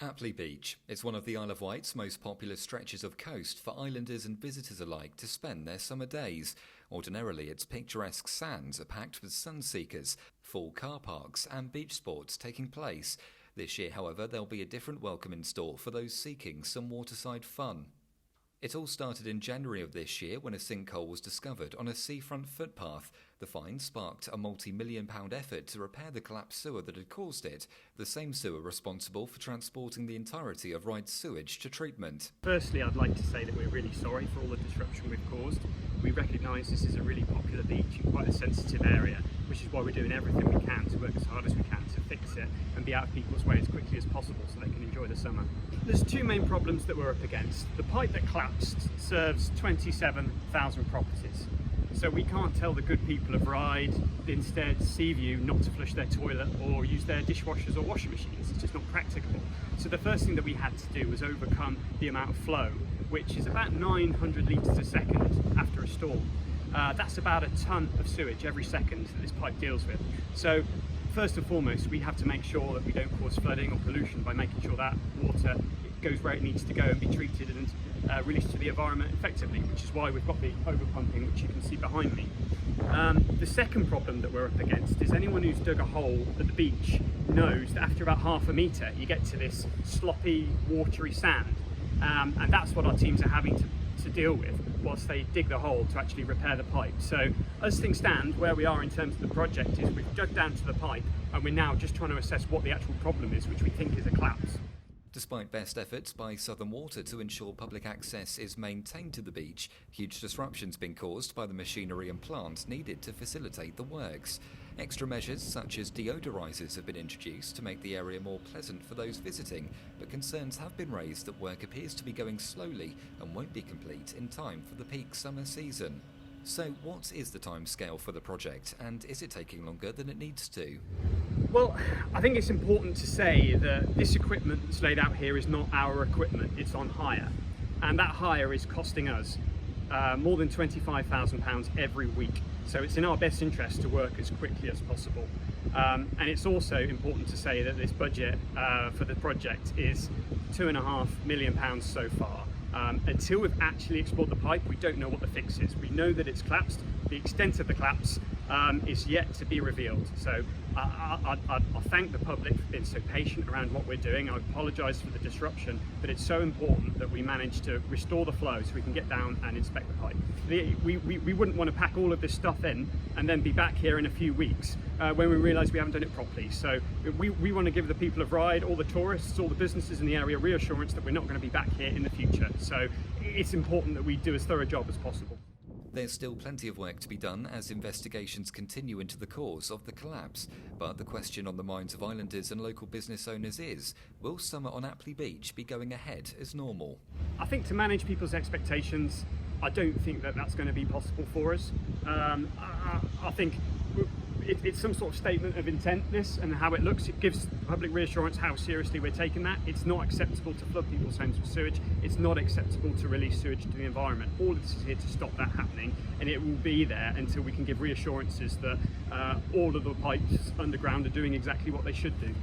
Appley Beach. It's one of the Isle of Wight's most popular stretches of coast for islanders and visitors alike to spend their summer days. Ordinarily, its picturesque sands are packed with sun-seekers, full car parks and beach sports taking place. This year, however, there'll be a different welcome in store for those seeking some waterside fun. It all started in January of this year when a sinkhole was discovered on a seafront footpath. The find sparked a multi-million-pound effort to repair the collapsed sewer that had caused it, the same sewer responsible for transporting the entirety of Ryde's sewage to treatment. Firstly, I'd like to say that we're really sorry for all the disruption we've caused. We recognise this is a really popular beach in quite a sensitive area, which is why we're doing everything we can to work as hard as we can to fix it and be out of people's way as quickly as possible so they can enjoy the summer. There's two main problems that we're up against. The pipe that collapsed serves 27,000 properties. So we can't tell the good people of Ryde, instead Seaview, not to flush their toilet or use their dishwashers or washing machines. It's just not practicable. So the first thing that we had to do was overcome the amount of flow, which is about 900 litres a second after a storm. That's about a tonne of sewage every second that this pipe deals with. So first and foremost, we have to make sure that we don't cause flooding or pollution by making sure that water goes where it needs to go and be treated and released to the environment effectively, which is why we've got the overpumping, which you can see behind me. The second problem that we're up against is anyone who's dug a hole at the beach knows that after about half a metre you get to this sloppy, watery sand, and that's what our teams are having to deal with whilst they dig the hole to actually repair the pipe. So as things stand, where we are in terms of the project is we've dug down to the pipe and we're now just trying to assess what the actual problem is, which we think is a collapse. Despite best efforts by Southern Water to ensure public access is maintained to the beach, huge disruptions been caused by the machinery and plant needed to facilitate the works. Extra measures such as deodorisers have been introduced to make the area more pleasant for those visiting, but concerns have been raised that work appears to be going slowly and won't be complete in time for the peak summer season. So what is the timescale for the project, and is it taking longer than it needs to? Well, I think it's important to say that this equipment that's laid out here is not our equipment, it's on hire. And that hire is costing us more than £25,000 every week. So it's in our best interest to work as quickly as possible. And it's also important to say that this budget for the project is £2.5 million so far. Until we've actually explored the pipe, we don't know what the fix is. We know that it's collapsed. The extent of the collapse is yet to be revealed. So I thank the public for being so patient around what we're doing. I apologise for the disruption, but it's so important that we manage to restore the flow so we can get down and inspect the pipe. We wouldn't want to pack all of this stuff in and then be back here in a few weeks when we realise we haven't done it properly. So we want to give the people of Ryde, all the tourists, all the businesses in the area reassurance that we're not going to be back here in the future. So it's important that we do as thorough a job as possible. There's still plenty of work to be done as investigations continue into the cause of the collapse. But the question on the minds of islanders and local business owners is, will summer on Appley Beach be going ahead as normal? I think to manage people's expectations, I don't think that that's going to be possible for us. I think it's some sort of statement of intentness and how it looks. It gives public reassurance how seriously we're taking that. It's not acceptable to flood people's homes with sewage. It's not acceptable to release sewage to the environment. All of this is here to stop that happening, and it will be there until we can give reassurances that all of the pipes underground are doing exactly what they should do.